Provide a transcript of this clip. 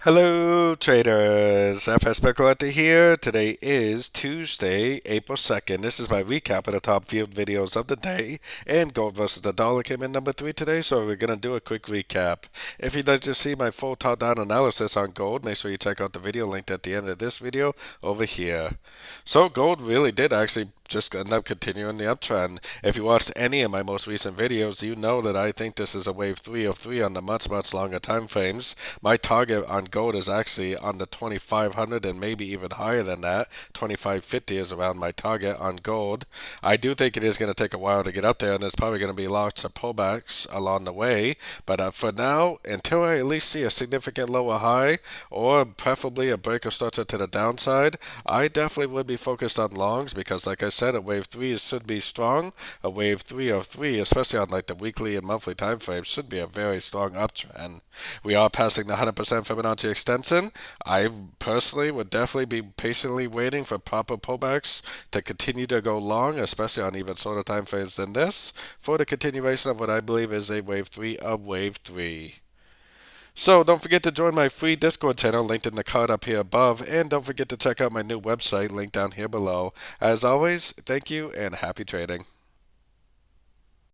Hello traders, FX Pip Collector here. Today is Tuesday, April 2nd. This is my recap of the top few videos of the day. And gold versus the dollar came in number 3 today, so we're going to do a quick recap. If you'd like to see my full top-down analysis on gold, make sure you check out the video linked at the end of this video over here. So gold really did actually just end up continuing the uptrend. If you watched any of my most recent videos, you know that I think this is a wave 3 of 3 on the much longer time frames. My target on gold is actually on the 2500 and maybe even higher than that. 2550 is around my target on gold. I do think it is going to take a while to get up there, and there's probably going to be lots of pullbacks along the way. But for now, until I at least see a significant lower high or preferably a break of structure to the downside, I definitely would be focused on longs because, like I said, a wave 3 should be strong. A wave 3 of 3, especially on like the weekly and monthly time frames, should be a very strong uptrend. We are passing the 100% Fibonacci extension. I personally would definitely be patiently waiting for proper pullbacks to continue to go long, especially on even shorter time frames than this, for the continuation of what I believe is a wave 3 of wave 3. So don't forget to join my free Discord channel linked in the card up here above, and don't forget to check out my new website linked down here below. As always, thank you and happy trading.